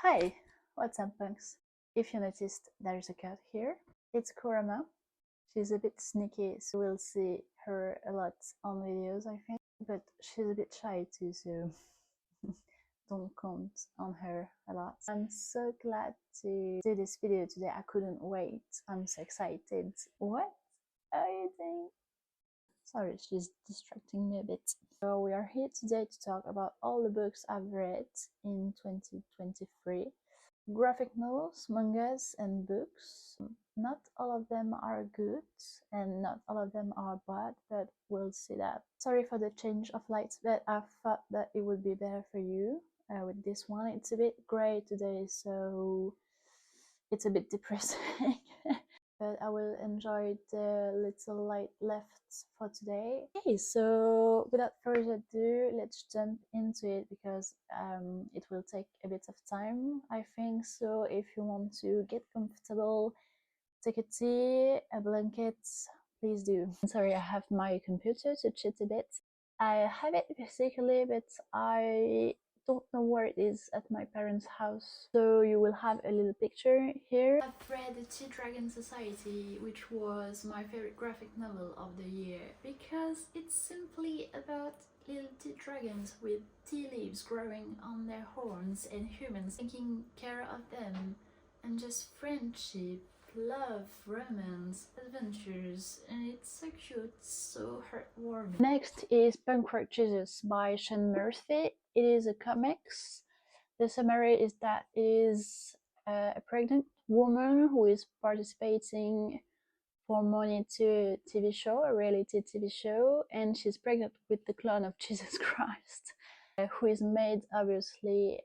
Hi, what's up, punks? If you noticed, there's a cat here. It's Kurama. She's a bit sneaky, so we'll see her a lot on videos, I think. But she's a bit shy too, so don't count on her a lot. I'm so glad to do this video today. I couldn't wait. I'm so excited. What are you doing? Sorry, she's distracting me a bit. So we are here today to talk about all the books I've read in 2023. Graphic novels, mangas, and books. Not all of them are good and not all of them are bad, but we'll see that. Sorry for the change of lights, but I thought that it would be better for you with this one. It's a bit grey today, so it's a bit depressing. But I will enjoy the little light left for today. Okay, so without further ado, let's jump into it because it will take a bit of time, I think. So if you want to get comfortable, take a tea, a blanket, please do. Sorry, I have my computer to cheat a bit. I have it physically, but I don't know where it is at my parents' house. So you will have a little picture here. I've read The Tea Dragon Society, which was my favorite graphic novel of the year, because it's simply about little tea dragons with tea leaves growing on their horns and humans taking care of them, and just friendship, love, romance, adventures, and it's so cute, so heartwarming. Next is Punk Rock Jesus by Sean Murphy. It is a comics. The summary is that it is a pregnant woman who is participating for money to a TV show, a reality TV show, and she's pregnant with the clone of Jesus Christ. Who is made obviously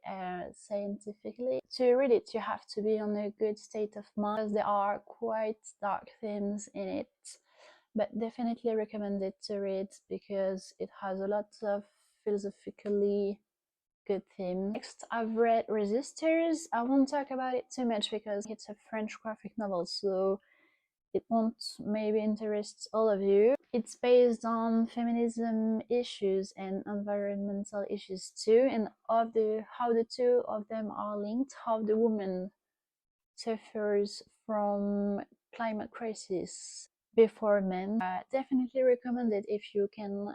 scientifically. To read it, you have to be on a good state of mind because there are quite dark themes in it, but definitely recommend it to read because it has a lot of philosophically good theme. Next, I've read Resistors. I won't talk about it too much because it's a French graphic novel, so it won't maybe interest all of you. It's based on feminism issues and environmental issues too, and how the two of them are linked, how the woman suffers from climate crisis before men. Definitely recommend it if you can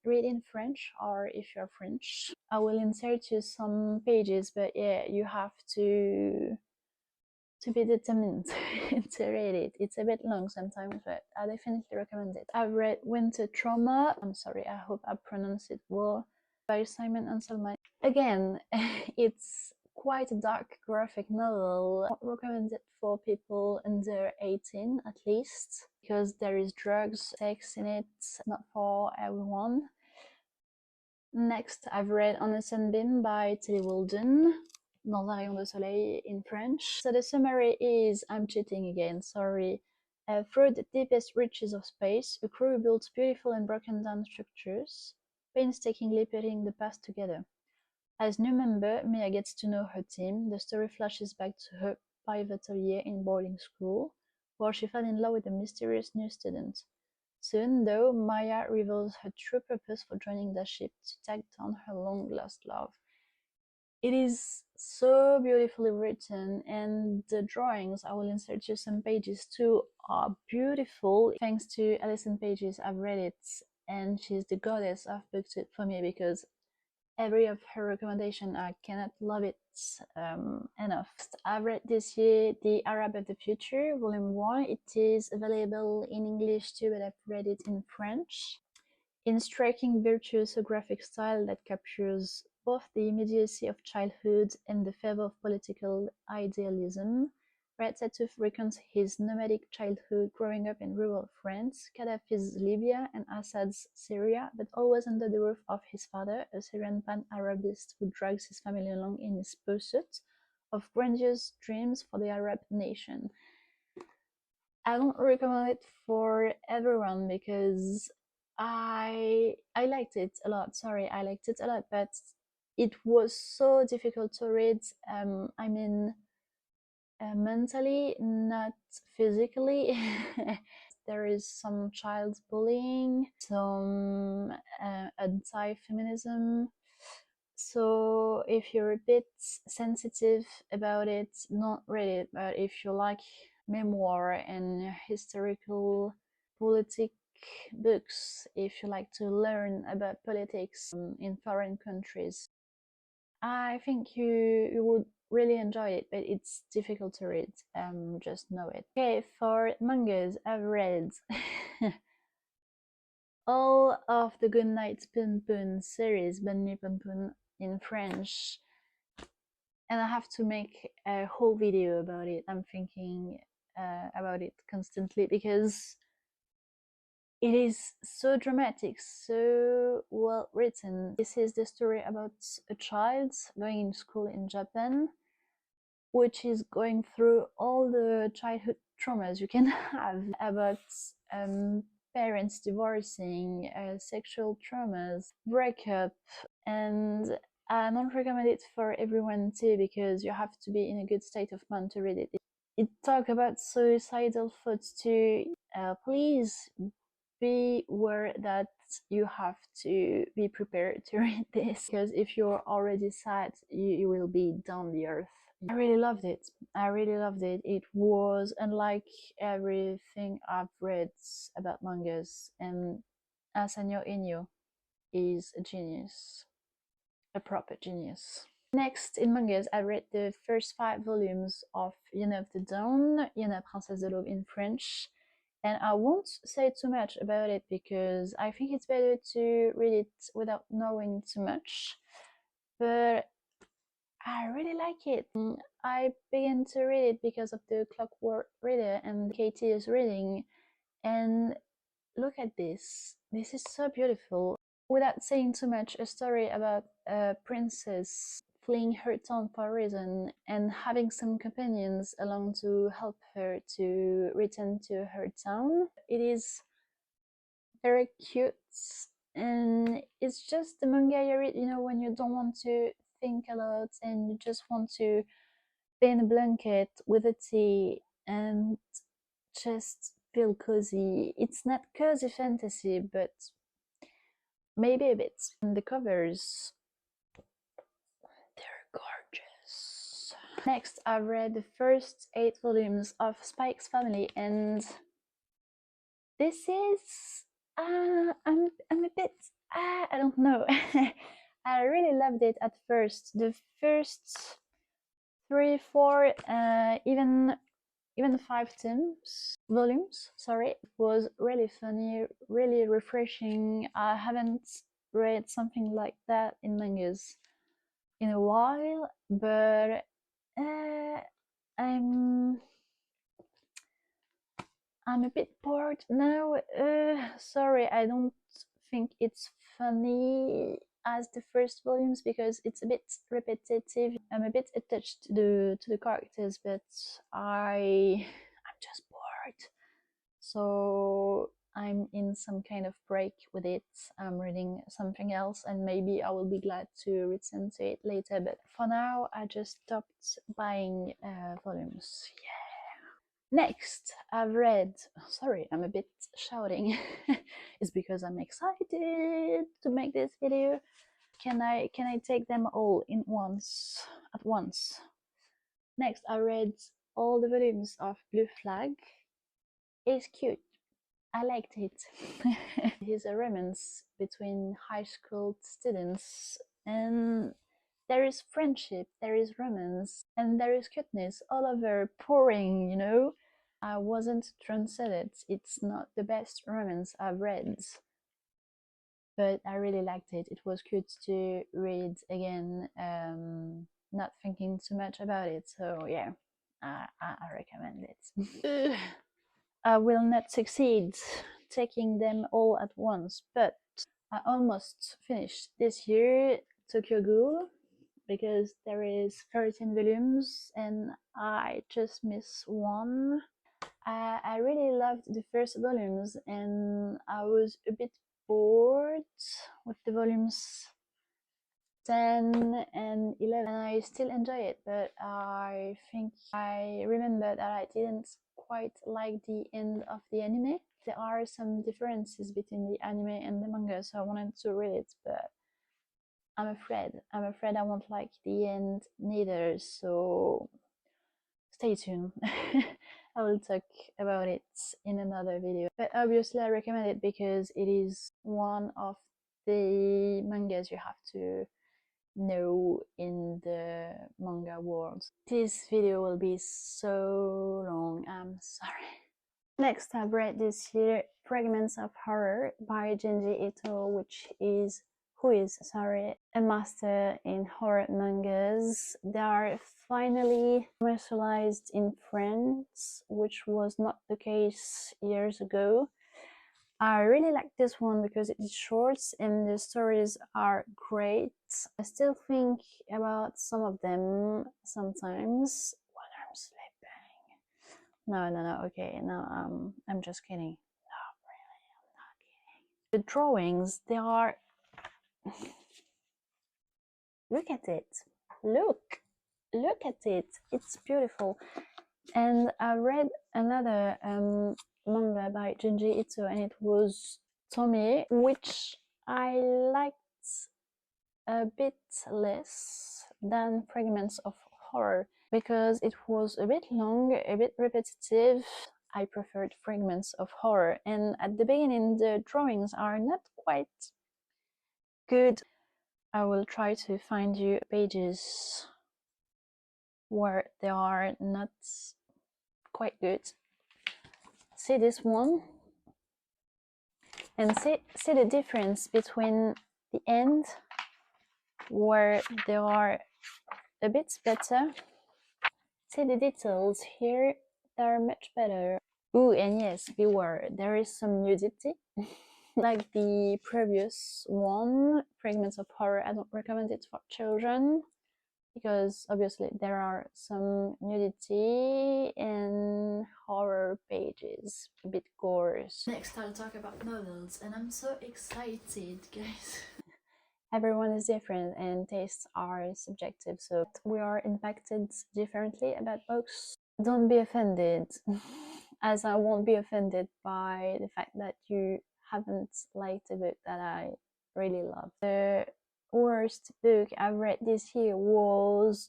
read in French or if you're French. I will insert you some pages, but yeah, you have to be determined to read it. It's a bit long sometimes, but I definitely recommend it. I've read Winter Trauma. I'm sorry, I hope I pronounced it well. By Simon and Salman. Again, it's quite a dark graphic novel. I recommend it for people under 18 at least, because there is drugs, sex in it, not for everyone. Next, I've read On a Sunbeam by Tilly Walden. Dans un rayon de soleil in French. So the summary is, I'm cheating again, sorry. Through the deepest reaches of space, a crew builds beautiful and broken down structures, painstakingly putting the past together. As new member, Mia gets to know her team. The story flashes back to her pivotal year in boarding school, where she fell in love with a mysterious new student. Soon, though, Maya reveals her true purpose for joining the ship to tag down her long-lost love. It is so beautifully written, and the drawings, I will insert you some pages too, are beautiful. Thanks to Alison Pages, I've read it, and she's the goddess of BookTube for me because every of her recommendation, I cannot love it enough. I've read this year The Arab of the Future, Volume 1. It is available in English too, but I've read it in French. In striking, virtuoso graphic style that captures both the immediacy of childhood and the fervor of political idealism, Red Satuf recounts his nomadic childhood growing up in rural France, Gaddafi's Libya, and Assad's Syria, but always under the roof of his father, a Syrian pan-Arabist who drags his family along in his pursuit of grandiose dreams for the Arab nation. I don't recommend it for everyone because I liked it a lot. Sorry, I liked it a lot, but it was so difficult to read. I mean, mentally, not physically. There is some child bullying, some anti-feminism, So if you're a bit sensitive about it, not read it. But if you like memoir and historical politic books, if you like to learn about politics in foreign countries, I think you would really enjoy it, but it's difficult to read. Just know it. Okay, for mangas, I've read all of the Good Night Poon series, Bonne Nuit Poon in French, and I have to make a whole video about it. I'm thinking about it constantly because it is so dramatic, so well written. This is the story about a child going to school in Japan, which is going through all the childhood traumas you can have about parents divorcing, sexual traumas, breakup, and I don't recommend it for everyone too because you have to be in a good state of mind to read it. It talks about suicidal thoughts too. Please be aware that you have to be prepared to read this because if you're already sad, you will be down the earth. I really loved it. I really loved it. It was unlike everything I've read about mangas, and Asanyo Inyo is a genius, a proper genius. Next, in mangas, I read the first 5 volumes of Yuna of the Dawn, Yuna Princesse de l'Aube in French, and I won't say too much about it because I think it's better to read it without knowing too much. But I really like it. I began to read it because of the Clockwork Reader and Katie is reading, and look at this. This is so beautiful. Without saying too much, a story about a princess fleeing her town for a reason and having some companions along to help her to return to her town. It is very cute, and it's just the manga you read, when you don't want to think a lot and you just want to be in a blanket with a tea and just feel cozy. It's not cozy fantasy, but maybe a bit. And the covers, they're gorgeous. Next, I read the first 8 volumes of Spike's Family, and this is I'm a bit I don't know. I really loved it at first. The first 3, 4, even 5 volumes, sorry, it was really funny, really refreshing. I haven't read something like that in mangas in a while, but I'm a bit bored now. Sorry, I don't think it's funny as the first volumes because it's a bit repetitive. I'm a bit attached to the characters, but I'm just bored. So I'm in some kind of break with it. I'm reading something else, and maybe I will be glad to return to it later. But for now, I just stopped buying volumes. Yeah. Next, I've read. Sorry, I'm a bit shouting. It's because I'm excited to make this video. Can I take them all at once? Next, I read all the volumes of Blue Flag. It's cute. I liked it. It is a romance between high school students, and there is friendship, there is romance, and there is cuteness all over pouring. I wasn't translated. It's not the best romance I've read, but I really liked it. It was cute to read again, not thinking too much about it. So yeah, I recommend it. I will not succeed taking them all at once, but I almost finished this year Tokyo Ghoul because there is 13 volumes and I just miss one. I really loved the first volumes and I was a bit bored with the volumes 10 and 11. I still enjoy it, but I think I remember that I didn't quite like the end of the anime. There are some differences between the anime and the manga, so I wanted to read it, but I'm afraid I won't like the end neither, so stay tuned. I will talk about it in another video. But obviously I recommend it because it is one of the mangas you have to know in the manga world. This video will be so long, I'm sorry. Next, I've read this year Fragments of Horror by Junji Ito, who is a master in horror mangas. They are finally commercialized in France, which was not the case years ago. I really like this one because it's short and the stories are great. I still think about some of them sometimes when I'm sleeping. No, okay, no, I'm just kidding. No, really, I'm not kidding. The drawings, they are... Look at it. Look at it. It's beautiful. And I read another manga by Junji Ito, and it was Tomie, which I liked a bit less than Fragments of Horror because it was a bit long, a bit repetitive. I preferred Fragments of Horror, and at the beginning the drawings are not quite good. I will try to find you pages where they are not quite good. See this one and see the difference between the end where they are a bit better. See the details here, they're much better. Ooh, and yes, beware, there is some nudity. Like the previous one, Fragments of Horror, I don't recommend it for children because obviously there are some nudity and horror pages, a bit coarse. Next I'll talk about novels, and I'm so excited, guys. Everyone is different and tastes are subjective, so we are impacted differently about books. Don't be offended, as I won't be offended by the fact that you haven't liked a book that I really love. The worst book I've read this year was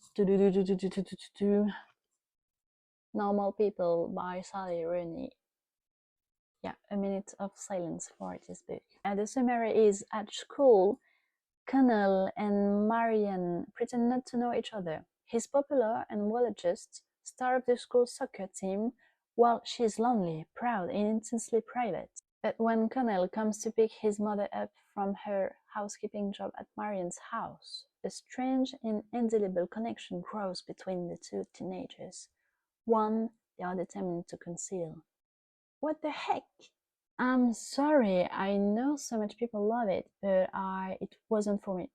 Normal People by Sally Rooney. Yeah, a minute of silence for this book. The summary is: at school, Connell and Marianne pretend not to know each other. He's popular and well-adjusted, star of the school soccer team, while she's lonely, proud, and intensely private. But when Connell comes to pick his mother up from her housekeeping job at Marianne's house, a strange and indelible connection grows between the two teenagers, one they are determined to conceal. What the heck? I'm sorry, I know so much people love it, but it wasn't for me.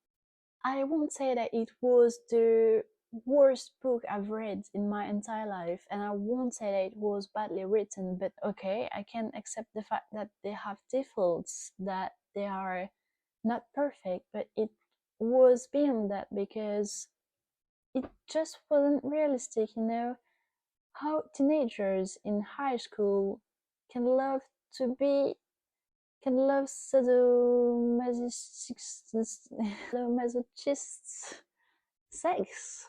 I won't say that it was the worst book I've read in my entire life, and I won't say that it was badly written, but okay, I can accept the fact that they have defaults, that they are not perfect, but it was beyond that because it just wasn't realistic, you know? How teenagers in high school can love sadomasochists sex.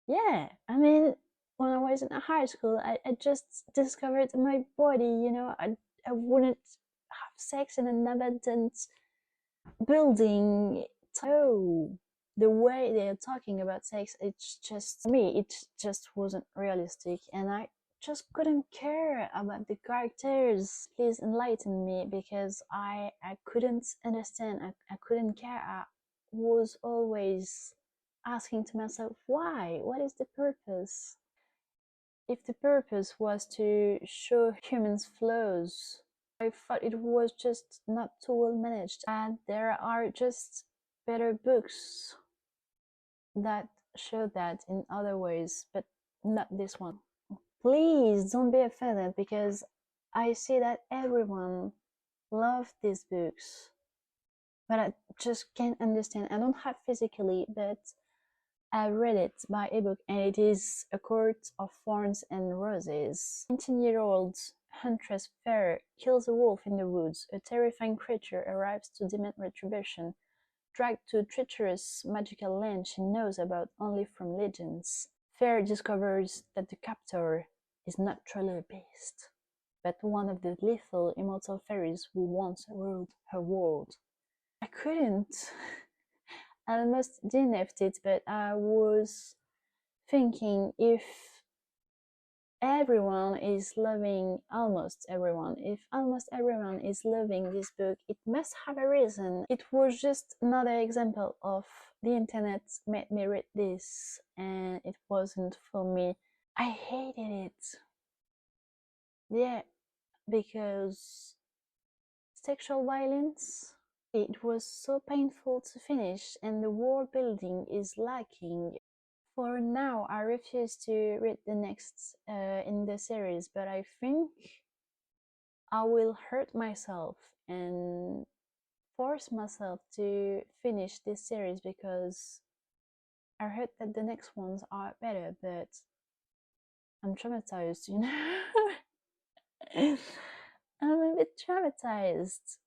Yeah, I mean, when I was in high school, I just discovered my body, you know. I wouldn't have sex in an abandoned building. So the way they're talking about sex, it's just, for me, it just wasn't realistic, and I just couldn't care about the characters. Please enlighten me, because I couldn't understand, I couldn't care. I was always asking to myself, why? What is the purpose? If the purpose was to show humans' flaws, I thought it was just not too well managed, and there are just better books that show that in other ways, but not this one. Please don't be offended, because I see that everyone loves these books, but I just can't understand. I don't have physically, but I read it by ebook, and it is A Court of Thorns and Roses. 19-year-old huntress Fair kills a wolf in the woods. A terrifying creature arrives to demand retribution. dragged to a treacherous magical land she knows about only from legends. Fair discovers that the captor is not truly a beast, but one of the lethal immortal fairies who once ruled her world. I couldn't. I almost DNF'd it, but I was thinking if everyone is loving if almost everyone is loving this book, it must have a reason. It was just another example of the internet made me read this and it wasn't for me. I hated it. Yeah, because sexual violence, it was so painful to finish and the world building is lacking. For now, I refuse to read the next in the series, but I think I will hurt myself and force myself to finish this series because I heard that the next ones are better, but I'm traumatized, you know? I'm a bit traumatized.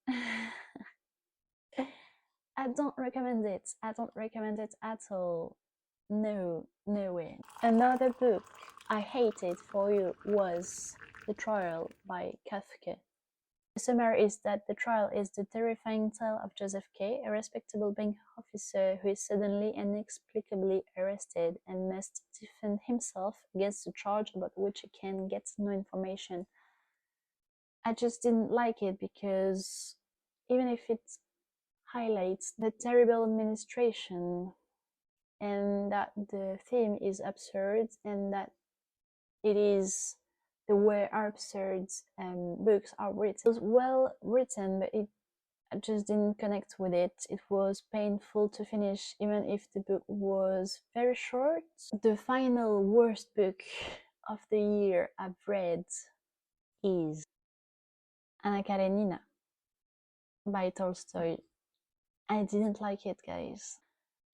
I don't recommend it. I don't recommend it at all. No, no way. Another book I hated for you was The Trial by Kafka. The summary is that The Trial is the terrifying tale of Joseph K., a respectable bank officer who is suddenly and inexplicably arrested and must defend himself against a charge about which he can get no information. I just didn't like it because even if it highlights the terrible administration and that the theme is absurd and that it is the way absurd books are written. It was well written, but I just didn't connect with it. It was painful to finish, even if the book was very short. The final worst book of the year I've read is Anna Karenina by Tolstoy. I didn't like it, guys.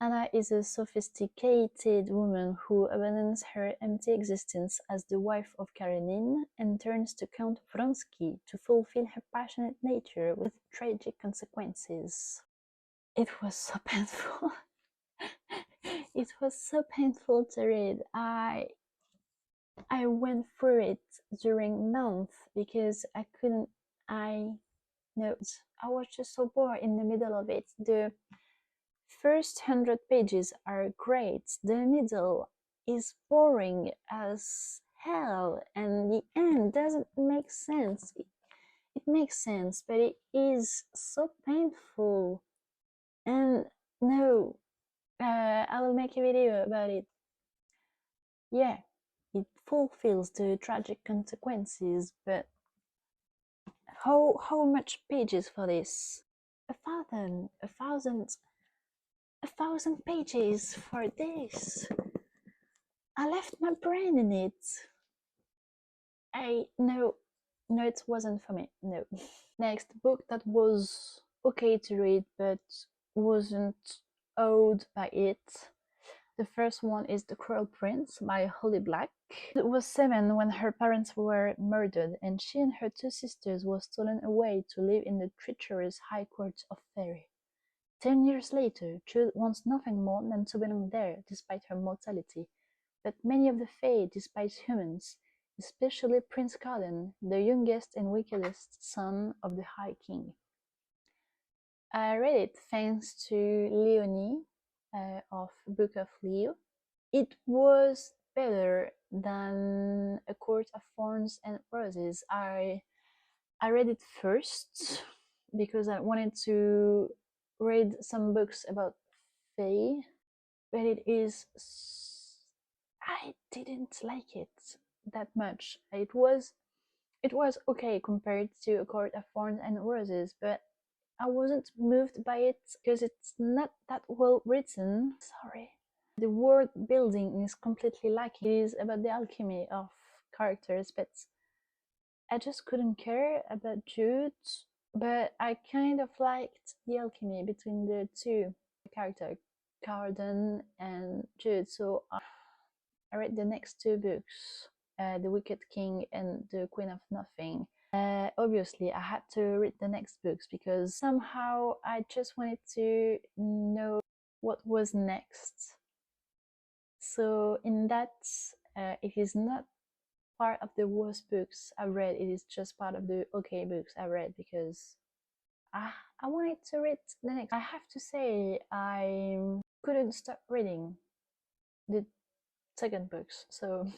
Anna is a sophisticated woman who abandons her empty existence as the wife of Karenin and turns to Count Vronsky to fulfill her passionate nature with tragic consequences. It was so painful. It was so painful to read. I went through it during months because I couldn't. I was just so bored in the middle of it. The first 100 pages are great. The middle is boring as hell, and the end doesn't make sense. It makes sense, but it is so painful. And no, I will make a video about it. Yeah, it fulfills the tragic consequences, but how much pages for this? A thousand pages for this. I left my brain in it. No, it wasn't for me. No. Next book that was okay to read but wasn't awed by it. The first one is The Cruel Prince by Holly Black. She was 7 when her parents were murdered, and she and her 2 sisters were stolen away to live in the treacherous High Court of Fairy. 10 years later, Jude wants nothing more than to belong there, despite her mortality. But many of the Fae despise humans, especially Prince Carden, the youngest and wickedest son of the High King. I read it thanks to Leonie of Book of Leo. It was better than A Court of Thorns and Roses. I read it first because I wanted to read some books about Fae, but I didn't like it that much. It was okay compared to A Court of Thorns and Roses, but I wasn't moved by it because it's not that well written. Sorry. The world building is completely lacking. It is about the alchemy of characters, but I just couldn't care about Jude. But I kind of liked the alchemy between the two characters, Carden and Jude. So I read the next 2 books, The Wicked King and The Queen of Nothing. Obviously, I had to read the next books because somehow I just wanted to know what was next. So in that, it is not part of the worst books I've read. It is just part of the okay books I read because I wanted to read the next. I have to say I couldn't stop reading the second books, so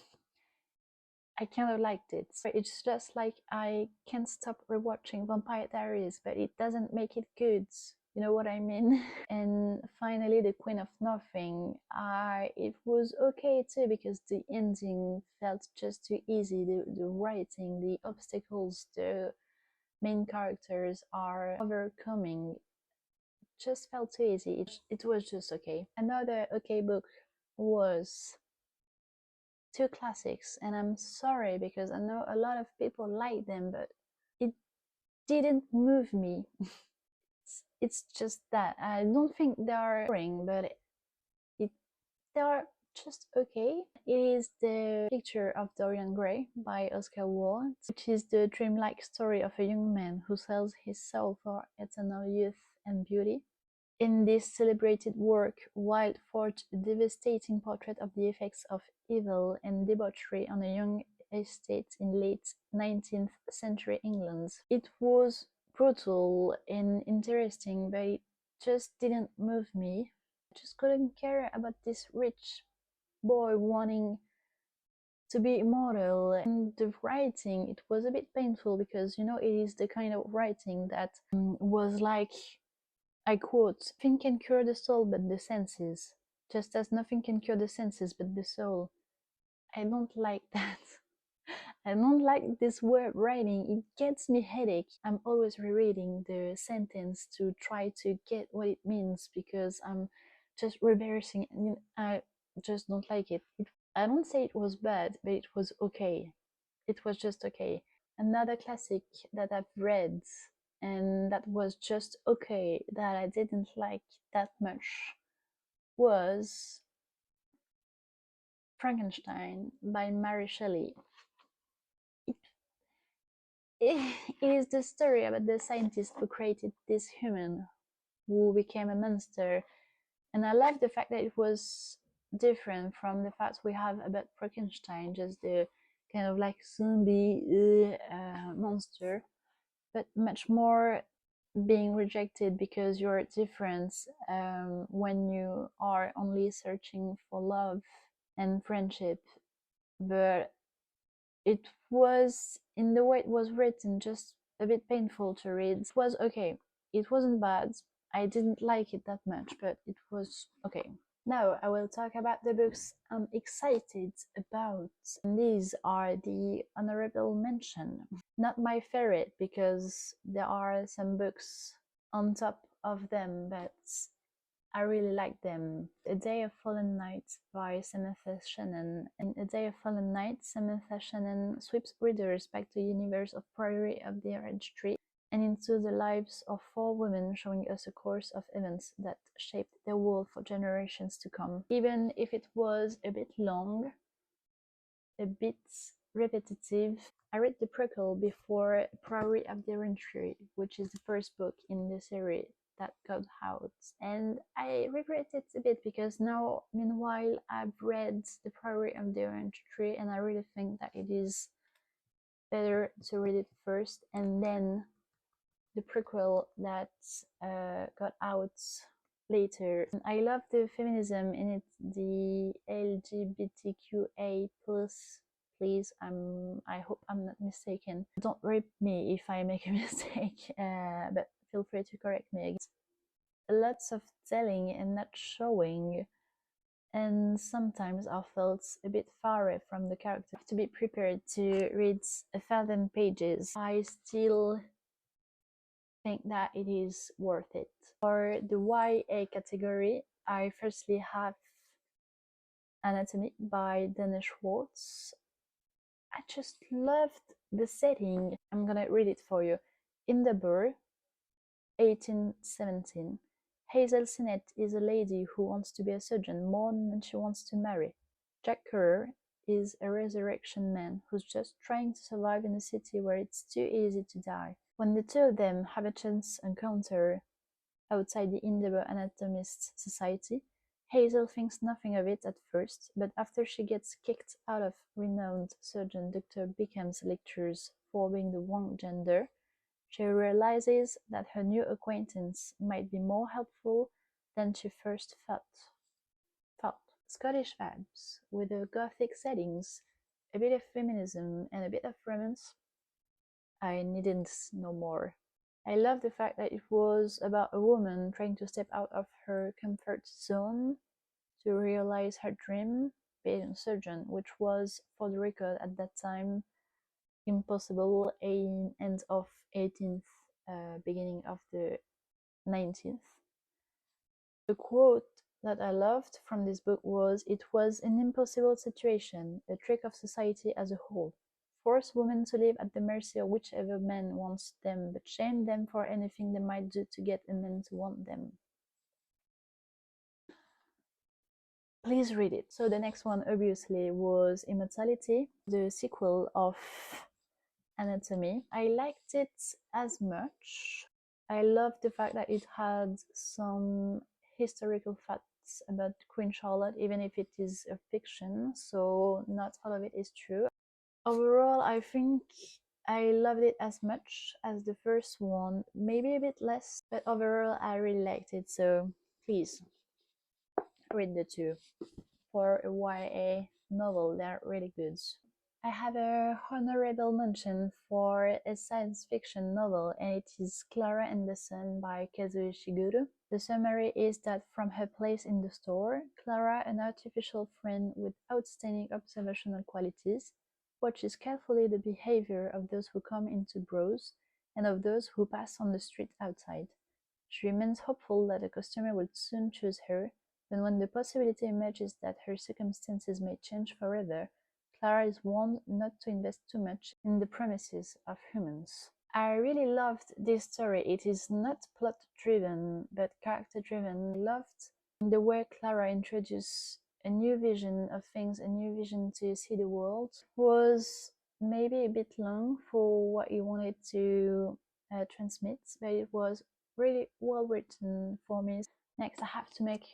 I kind of liked it. So it's just like I can't stop rewatching Vampire Diaries, but it doesn't make it good. You know what I mean? And finally, The Queen of Nothing. It was okay too because the ending felt just too easy. The writing, the obstacles, the main characters are overcoming just felt too easy. It was just okay. Another okay book was two classics, and I'm sorry because I know a lot of people like them, but it didn't move me. It's just that I don't think they are boring, but they are just okay. It is The Picture of Dorian Gray by Oscar Wilde, which is the dreamlike story of a young man who sells his soul for eternal youth and beauty. In this celebrated work, Wilde forged a devastating portrait of the effects of evil and debauchery on a young estate in late 19th century England. It was brutal and interesting, but it just didn't move me. I just couldn't care about this rich boy wanting to be immortal. And the writing, it was a bit painful because, you know, it is the kind of writing that was like, I quote, "Nothing can cure the soul but the senses, just as nothing can cure the senses but the soul." I don't like that. I don't like this word writing. It gets me headache. I'm always rereading the sentence to try to get what it means because I'm just reversing. I just don't like it. I don't say it was bad, but it was okay. It was just okay. Another classic that I've read and that was just okay, that I didn't like that much, was Frankenstein by Mary Shelley. It is the story about the scientist who created this human who became a monster. And I love the fact that it was different from the facts we have about Frankenstein, just the kind of like zombie monster, but much more being rejected because you're different when you are only searching for love and friendship. But it was, in the way it was written, just a bit painful to read. It was okay. It wasn't bad. I didn't like it that much, but it was okay. Now I will talk about the books I'm excited about. And these are the honorable mention. Not my favorite because there are some books on top of them, but I really like them. A Day of Fallen Night by Samantha Shannon. In A Day of Fallen Night, Samantha Shannon sweeps readers back to the universe of Priory of the Orange Tree and into the lives of four women, showing us a course of events that shaped their world for generations to come. Even if it was a bit long, a bit repetitive, I read the prequel before Priory of the Orange Tree, which is the first book in the series that got out, and I regret it a bit because now, meanwhile, I've read the Priory of the Orange Tree, and I really think that it is better to read it first and then the prequel that got out later. I love the feminism in it, the LGBTQA plus. Please, I hope I'm not mistaken. Don't rape me if I make a mistake, but feel free to correct me. Lots of telling and not showing, and sometimes I felt a bit far away from the character. To be prepared to read 1,000 pages, I still think that it is worth it. For the YA category, I firstly have Anatomy by Dana Schwartz. I just loved the setting. I'm gonna read it for you. In the Burr, 1817. Hazel Sinnett is a lady who wants to be a surgeon more than she wants to marry. Jack Kerr is a resurrection man who's just trying to survive in a city where it's too easy to die. When the two of them have a chance encounter outside the Indigo Anatomists Society, Hazel thinks nothing of it at first, but after she gets kicked out of renowned surgeon Dr. Beckham's lectures for being the wrong gender, she realizes that her new acquaintance might be more helpful than she first thought. Scottish vibes, with the gothic settings, a bit of feminism, and a bit of romance. I needn't know more. I love the fact that it was about a woman trying to step out of her comfort zone to realize her dream, being a surgeon, which was, for the record, at that time, impossible in end of 18th, beginning of the 19th. The quote that I loved from this book was, "It was an impossible situation, a trick of society as a whole. Force women to live at the mercy of whichever man wants them, but shame them for anything they might do to get a man to want them." Please read it. So the next one obviously was Immortality, the sequel of Anatomy. I liked it as much. I loved the fact that it had some historical facts about Queen Charlotte, even if it is a fiction, so not all of it is true. Overall, I think I loved it as much as the first one, maybe a bit less, but overall I really liked it, so please read the two. For a YA novel, they're really good. I have a honorable mention for a science fiction novel, and it is Clara and the Sun by Kazuo Ishiguro. The summary is that from her place in the store, Clara, an artificial friend with outstanding observational qualities, watches carefully the behavior of those who come in to browse and of those who pass on the street outside. She remains hopeful that a customer will soon choose her, but when the possibility emerges that her circumstances may change forever, Clara is warned not to invest too much in the promises of humans. I really loved this story. It is not plot-driven, but character-driven. I loved the way Clara introduced a new vision of things, a new vision to see the world. It was maybe a bit long for what he wanted to transmit, but it was really well written for me. Next, I have to make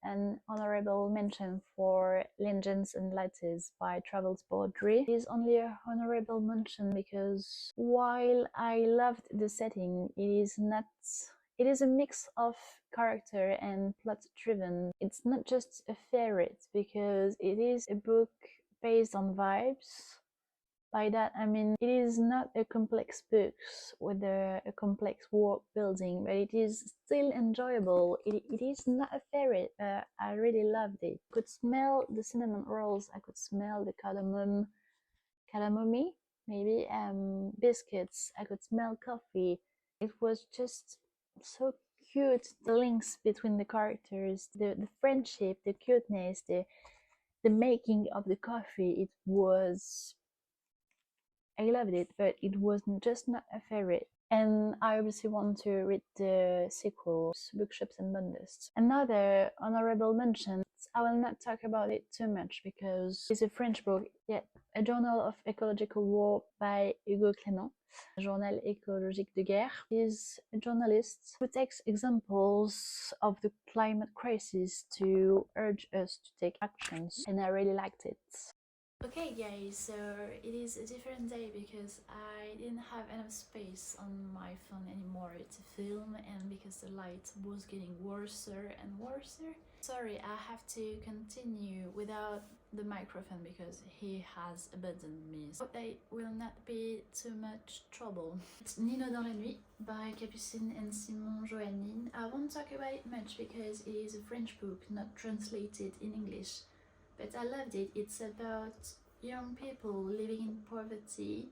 an honorable mention for Legends and Letters by Travels Baudry. It is only a honorable mention because while I loved the setting, it is a mix of character and plot driven. It's not just a favorite because it is a book based on vibes. By that I mean it is not a complex book with a complex world building, but it is still enjoyable. It is not a favorite, but I really loved it. I could smell the cinnamon rolls, I could smell the cardamom, maybe, biscuits, I could smell coffee. It was just so cute, the links between the characters, the friendship, the cuteness, the making of the coffee. I loved it, but it was just not a favorite. And I obviously want to read the sequels, Bookshops and Bundes. Another honorable mention, I will not talk about it too much because it's a French book, yet A Journal of Ecological War by Hugo Clément, Journal écologique de guerre. He's a journalist who takes examples of the climate crisis to urge us to take actions, and I really liked it. Okay guys, so it is a different day because I didn't have enough space on my phone anymore to film, and because the light was getting worse and worse. Sorry, I have to continue without the microphone because he has abandoned me. So it will not be too much trouble. It's Nino dans la nuit by Capucine and Simon Joannin. I won't talk about it much because it is a French book, not translated in English. But I loved it. It's about young people living in poverty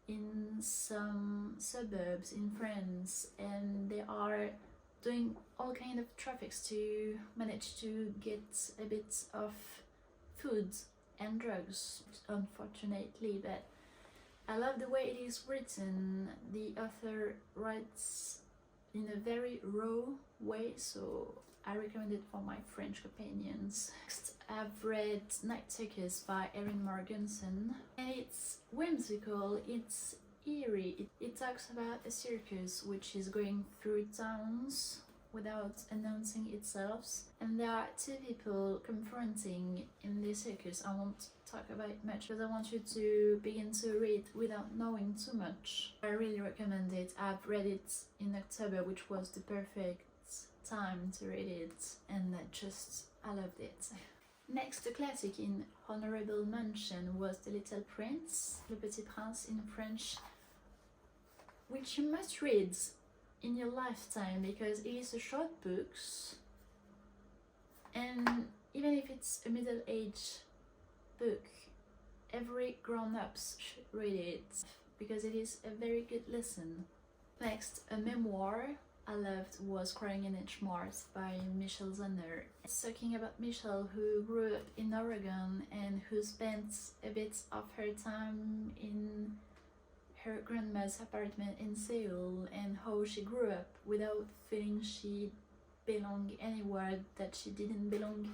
in some suburbs in France, and they are doing all kind of traffics to manage to get a bit of food and drugs, unfortunately. But I love the way it is written. The author writes in a very raw way, so I recommend it for my French companions. Next, I've read Night Circus by Erin Morgensen, and it's whimsical, it's eerie. It talks about a circus which is going through towns without announcing itself, and there are two people confronting in this circus. I won't talk about it much because I want you to begin to read without knowing too much. I really recommend it. I've read it in October, which was the perfect time to read it, and I loved it. Next, the classic in honorable mention was The Little Prince, Le Petit Prince in French, which you must read in your lifetime because it is a short book, and even if it's a middle-aged book, every grown-ups should read it because it is a very good lesson. Next, a memoir I loved was Crying in H. Mars by Michelle Zanner. It's talking about Michelle, who grew up in Oregon and who spent a bit of her time in her grandma's apartment in Seoul, and how she grew up without feeling she belonged anywhere that she didn't belong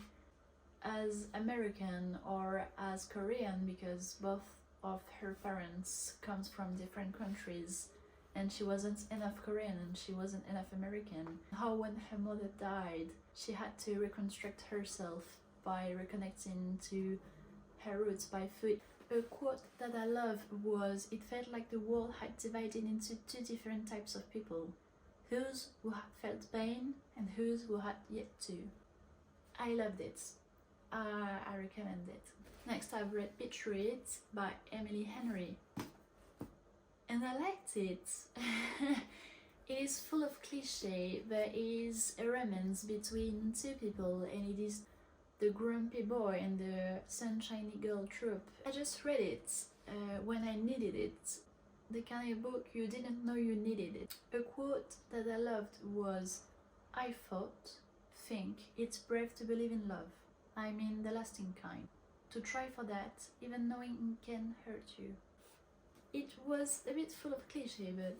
as American or as Korean, because both of her parents comes from different countries and she wasn't enough Korean and she wasn't enough American. How when her mother died, she had to reconstruct herself by reconnecting to her roots by food. A quote that I love was, "It felt like the world had divided into two different types of people, those who had felt pain and those who had yet to." I loved it. I recommend it. Next, I've read Beach Read by Emily Henry, and I liked it. It is full of cliché. There is a romance between two people, and it is the grumpy boy and the sunshiny girl trope. I just read it when I needed it. The kind of book you didn't know you needed it. A quote that I loved was, "I think it's brave to believe in love. I mean the lasting kind. To try for that, even knowing it can hurt you." It was a bit full of cliché, but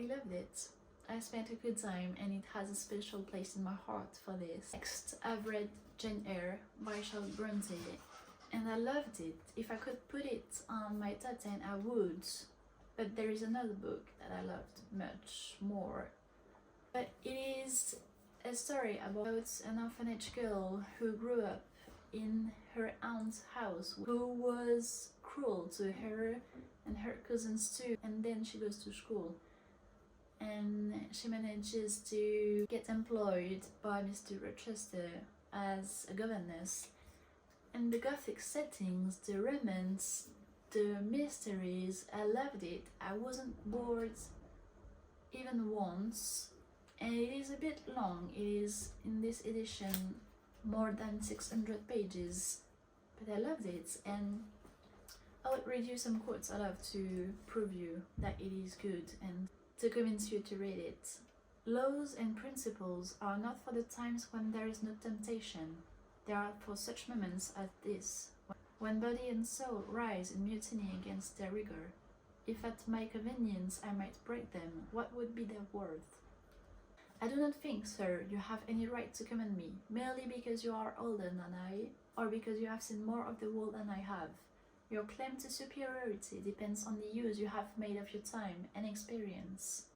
I loved it. I spent a good time and it has a special place in my heart for this. Next, I've read Jane Eyre by Charlotte Bronte, and I loved it. If I could put it on my top 10, I would. But there is another book that I loved much more. But it is a story about an orphanage girl who grew up in her aunt's house, who was cruel to her and her cousins too, and then she goes to school and she manages to get employed by Mr. Rochester as a governess. And the gothic settings, the romance, the mysteries, I loved it. I wasn't bored even once, and it is a bit long. It is, in this edition, more than 600 pages, but I loved it, and I would read you some quotes I love to prove you that it is good and to convince you to read it. "Laws and principles are not for the times when there is no temptation. They are for such moments as this, when body and soul rise in mutiny against their rigor. If at my convenience I might break them, what would be their worth? I do not think, sir, you have any right to command me, merely because you are older than I, or because you have seen more of the world than I have. Your claim to superiority depends on the use you have made of your time and experience."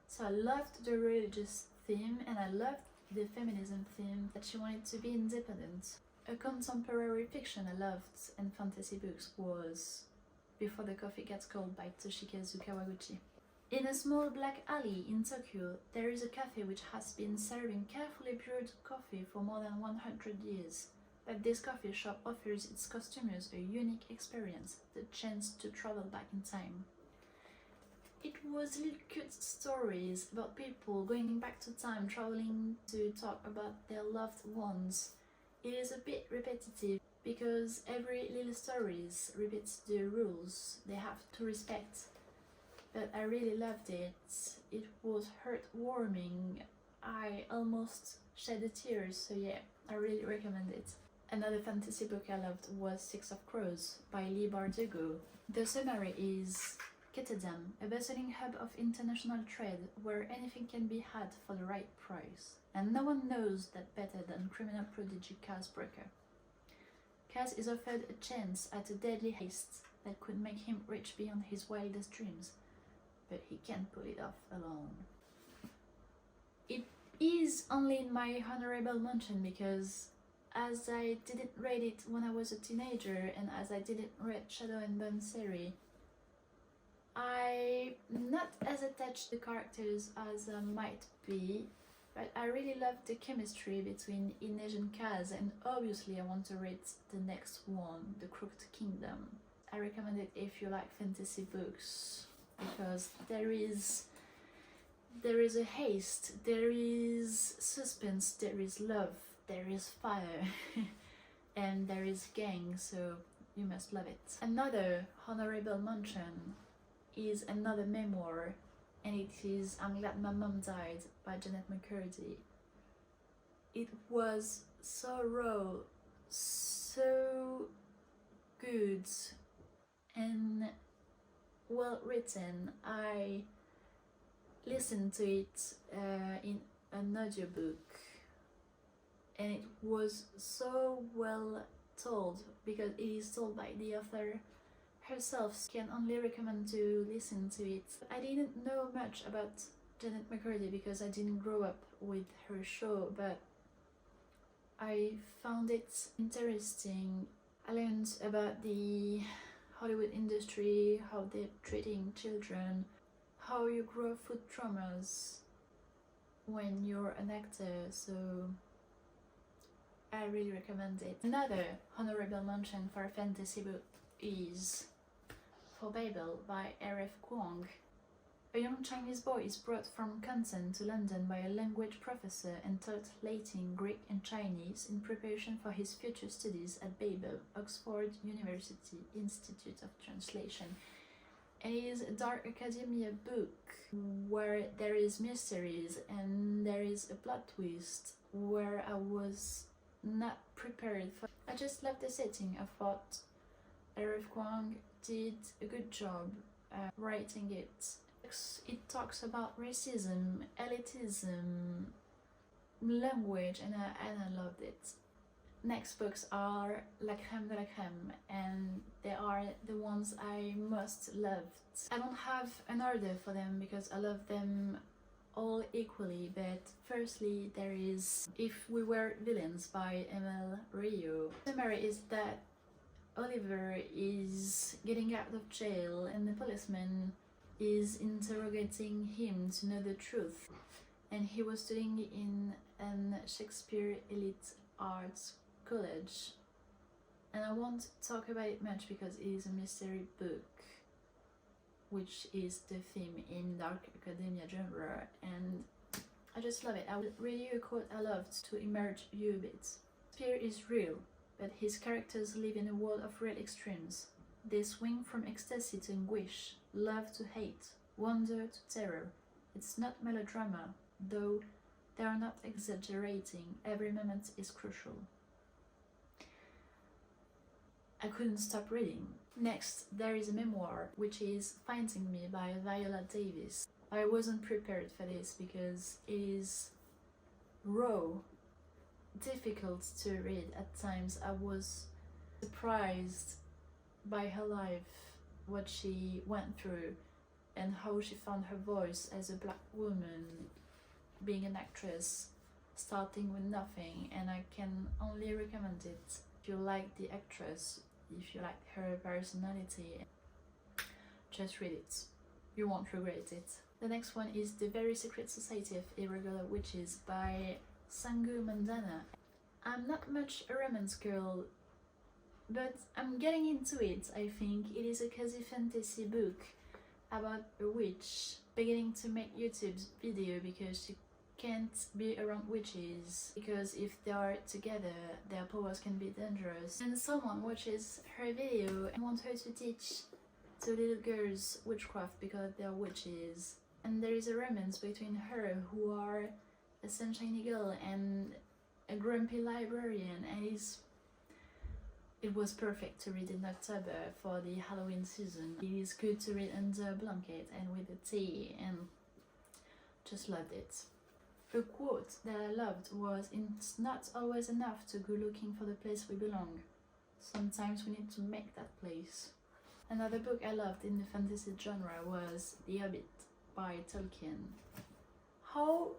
So I loved the religious theme, and I loved the feminism theme, that she wanted to be independent. A contemporary fiction I loved and fantasy books was Before the Coffee Gets Cold by Toshikazu Kawaguchi. In a small black alley in Tokyo, there is a cafe which has been serving carefully brewed coffee for more than 100 years. But this coffee shop offers its customers a unique experience, the chance to travel back in time. It was little cute stories about people going back to time, traveling to talk about their loved ones. It is a bit repetitive because every little stories repeats the rules they have to respect. But I really loved it. It was heartwarming. I almost shed a tear, so yeah, I really recommend it. Another fantasy book I loved was Six of Crows by Leigh Bardugo. The summary is, Rotterdam, a bustling hub of international trade where anything can be had for the right price. And no one knows that better than criminal prodigy Kaz Brekker. Kaz is offered a chance at a deadly heist that could make him rich beyond his wildest dreams, but he can't pull it off alone. It is only in my honorable mention because as I didn't read it when I was a teenager and as I didn't read Shadow and Bone series, I'm not as attached to the characters as I might be, but I really love the chemistry between Inej and Kaz, and obviously I want to read the next one, The Crooked Kingdom. I recommend it if you like fantasy books, because there is a haste, there is suspense, there is love, there is fire, and there is gang, so you must love it. Another honorable mention is another memoir, and it is I'm Glad My Mom Died by Janet McCurdy. It was so raw, so good, and well written. I listened to it in an audiobook, and it was so well told because it is told by the author herself. Can only recommend to listen to it. I didn't know much about Janet McCurdy because I didn't grow up with her show, but I found it interesting. I learned about the Hollywood industry, how they're treating children, how you grow food traumas when you're an actor, so I really recommend it. Another honorable mention for a fantasy book is For Babel by R.F. Kuang. A young Chinese boy is brought from Canton to London by a language professor and taught Latin, Greek and Chinese in preparation for his future studies at Babel, Oxford University Institute of Translation. It is a dark academia book where there is mysteries and there is a plot twist where I was not prepared for. I just loved the setting. I thought R.F. Kuang did a good job writing it. It talks about racism, elitism, language, and I loved it. Next books are La Crème de la Crème, and they are the ones I most loved. I don't have an order for them because I love them all equally, but firstly there is If We Were Villains by Emil Rio. The summary is that Oliver is getting out of jail and the policeman is interrogating him to know the truth, and he was studying in an Shakespeare elite arts college, and I won't talk about it much because it is a mystery book, which is the theme in dark academia genre, and I just love it. I will read you a quote I loved to immerse you a bit. Shakespeare is real, but his characters live in a world of real extremes. They swing from ecstasy to anguish, love to hate, wonder to terror. It's not melodrama, though they are not exaggerating. Every moment is crucial. I couldn't stop reading. Next, there is a memoir, which is Finding Me by Viola Davis. I wasn't prepared for this because it is raw, difficult to read at times. I was surprised by her life, what she went through, and how she found her voice as a black woman, being an actress, starting with nothing, and I can only recommend it. If you like the actress, if you like her personality, just read it. You won't regret it. The next one is The Very Secret Society of Irregular Witches by Sangu Mandana. I'm not much a romance girl, but I'm getting into it. I think it is a cozy fantasy book about a witch beginning to make YouTube video because she can't be around witches, because if they are together their powers can be dangerous, and someone watches her video and wants her to teach to little girls witchcraft because they are witches, and there is a romance between her, who are a sunshiny girl, and a grumpy librarian, and it's It was perfect to read in October for the Halloween season. It is good to read under a blanket and with a tea, and just loved it. A quote that I loved was, "It's not always enough to go looking for the place we belong. Sometimes we need to make that place." Another book I loved in the fantasy genre was The Hobbit by Tolkien. How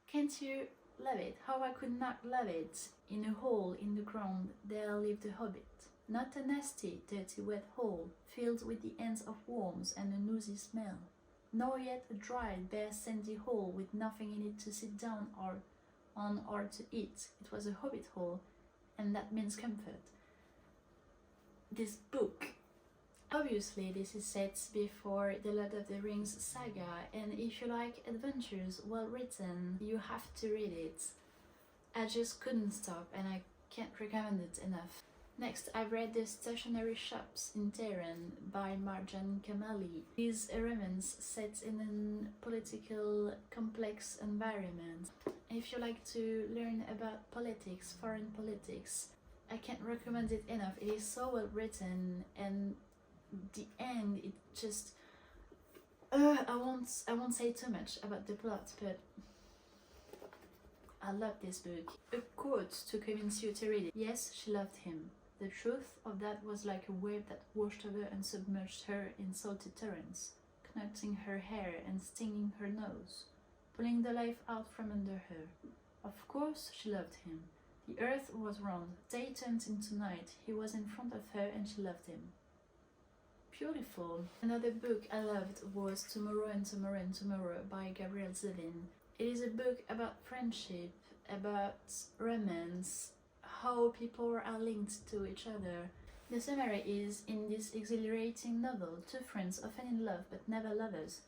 can't you love it? How I could not love it? In a hole in the ground there lived a hobbit. Not a nasty, dirty, wet hole, filled with the ends of worms and a noozy smell, nor yet a dry, bare, sandy hole with nothing in it to sit down on or to eat. It was a hobbit hole, and that means comfort. This book, obviously this is set before the Lord of the Rings saga, and if you like adventures well written, you have to read it. I just couldn't stop, and I can't recommend it enough. Next, I've read The Stationery Shops in Tehran by Marjan Kamali. It is a romance set in a political, complex environment. If you like to learn about politics, foreign politics, I can't recommend it enough. It is so well written, and the end, it just I won't say too much about the plot, but I love this book. A quote to convince you to read it. Yes, she loved him. The truth of that was like a wave that washed over and submerged her in salty torrents, knoting her hair and stinging her nose, pulling the life out from under her. Of course she loved him. The earth was round, day turned into night, he was in front of her and she loved him. Beautiful. Another book I loved was Tomorrow and Tomorrow and Tomorrow by Gabrielle Zevin. It is a book about friendship, about romance, how people are linked to each other. The summary is, in this exhilarating novel, two friends, often in love but never lovers,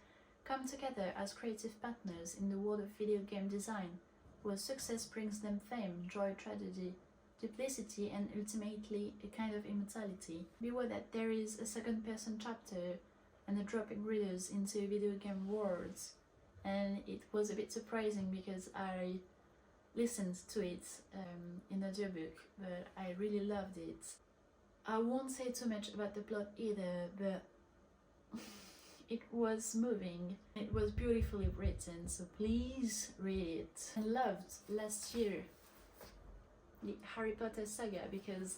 come together as creative partners in the world of video game design, where success brings them fame, joy, tragedy, duplicity, and ultimately a kind of immortality. Beware that there is a second-person chapter and a dropping readers into video game worlds, and it was a bit surprising because I listened to it in audiobook, but I really loved it. I won't say too much about the plot either, but it was moving. It was beautifully written, so please read it. I loved last year the Harry Potter saga because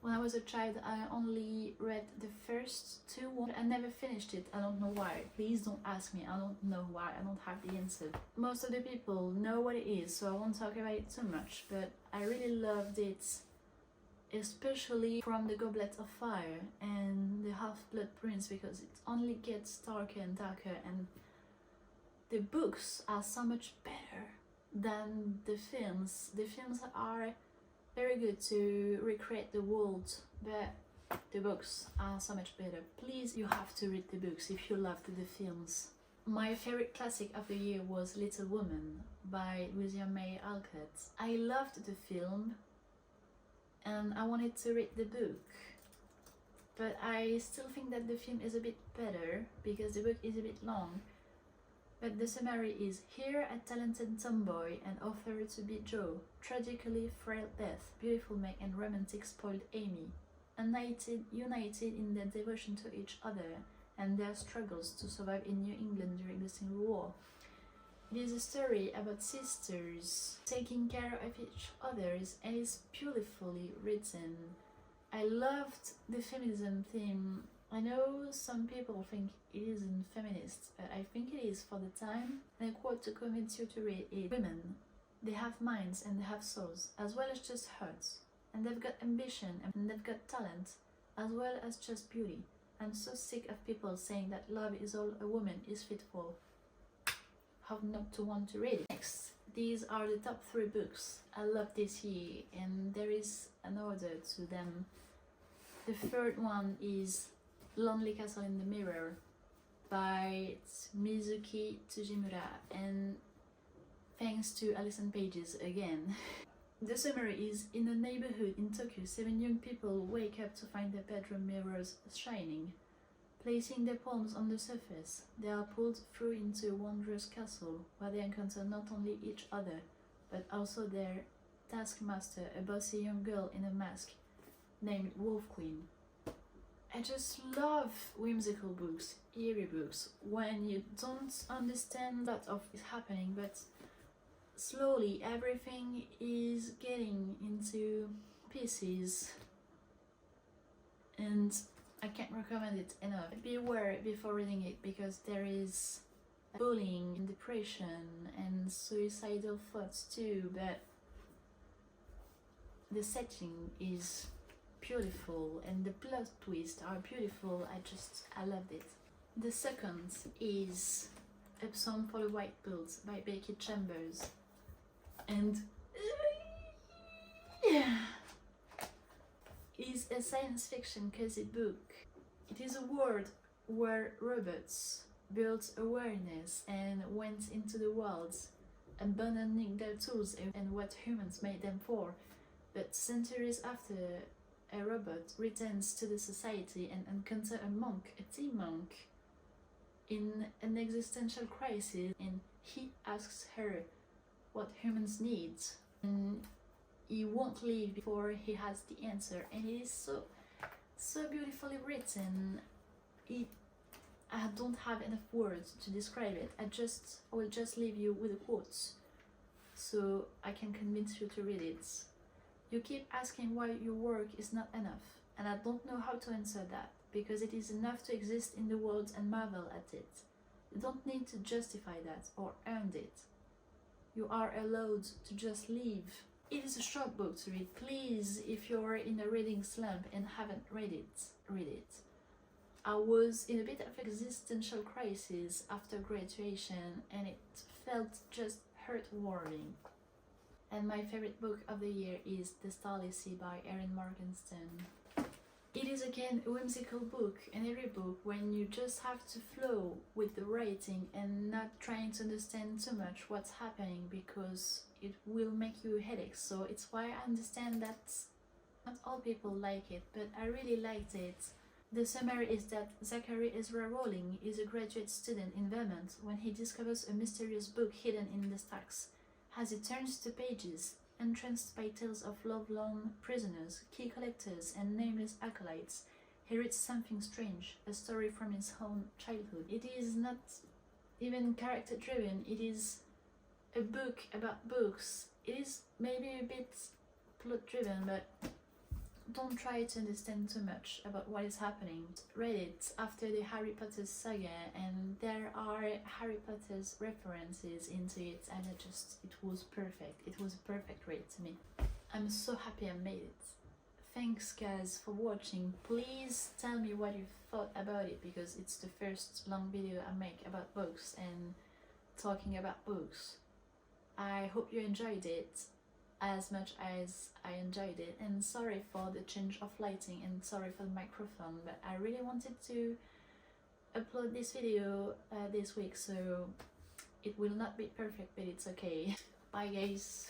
when I was a child I only read the first two. I never finished it. I don't know why. Please don't ask me. I don't know why. I don't have the answer. Most of the people know what it is, so I won't talk about it too much, but I really loved it, especially from the Goblet of Fire and the Half-Blood Prince, because it only gets darker and darker, and the books are so much better than the films. The films are very good to recreate the world, but the books are so much better. Please, you have to read the books if you loved the films. My favorite classic of the year was Little Woman by William May Alcott. I loved the film and I wanted to read the book, but I still think that the film is a bit better because the book is a bit long. But the summary is, here a talented tomboy and author-to-be Joe, tragically frail Beth, beautiful Meg and romantic spoiled Amy, united in their devotion to each other and their struggles to survive in New England during the Civil War. It is a story about sisters taking care of each other, and it's beautifully written. I loved the feminism theme. I know some people think it isn't feminist, but I think it is for the time. And a quote to convince you to read is, women, they have minds and they have souls, as well as just hearts. And they've got ambition and they've got talent, as well as just beauty. I'm so sick of people saying that love is all a woman is fit for. How not to want to read it. Next, these are the top 3 books I love this year, and there is an order to them. The third one is Lonely Castle in the Mirror by Mizuki Tsujimura, and thanks to Alison Pages again. The summary is, in a neighborhood in Tokyo, 7 young people wake up to find their bedroom mirrors shining. Placing their palms on the surface, they are pulled through into a wondrous castle where they encounter not only each other, but also their taskmaster, a bossy young girl in a mask named Wolf Queen. I just love whimsical books, eerie books, when you don't understand that of is happening, but slowly everything is getting into pieces, and I can't recommend it enough. Beware before reading it, because there is bullying and depression and suicidal thoughts too, but the setting is beautiful and the plot twists are beautiful. I loved it. The second is A Song for the White Bulls by Becky Chambers, and is a science fiction cozy book. It is a world where robots built awareness and went into the world, abandoning their tools and what humans made them for. But centuries after, a robot returns to the society and encounters a monk, a tea monk, in an existential crisis, and he asks her what humans need, and he won't leave before he has the answer. And it is so beautifully written. I don't have enough words to describe it. I will just leave you with the quotes so I can convince you to read it. You keep asking why your work is not enough, and I don't know how to answer that, because it is enough to exist in the world and marvel at it. You don't need to justify that or earn it. You are allowed to just live. It is a short book to read. Please, if you're in a reading slump and haven't read it, read it. I was in a bit of existential crisis after graduation, and it felt just heartwarming. And my favorite book of the year is The Starry Sea by Erin Morgenstern. It is again a whimsical book, an eerie book, when you just have to flow with the writing and not trying to understand too much what's happening, because it will make you a headache. So it's why I understand that not all people like it, but I really liked it. The summary is that Zachary Ezra Rowling is a graduate student in Vermont when he discovers a mysterious book hidden in the stacks. As he turns the pages, entranced by tales of love-lorn prisoners, key collectors, and nameless acolytes, he reads something strange, a story from his own childhood. It is not even character-driven, it is a book about books. It is maybe a bit plot-driven, but don't try to understand too much about what is happening. Read it after the Harry Potter saga, and there are Harry Potter's references into it, and it was perfect. It was a perfect read to me. I'm so happy I made it. Thanks guys for watching. Please tell me what you thought about it, because it's the first long video I make about books and talking about books. I hope you enjoyed it as much as I enjoyed it, and sorry for the change of lighting and sorry for the microphone, but I really wanted to upload this video this week, so it will not be perfect, but it's okay. Bye guys.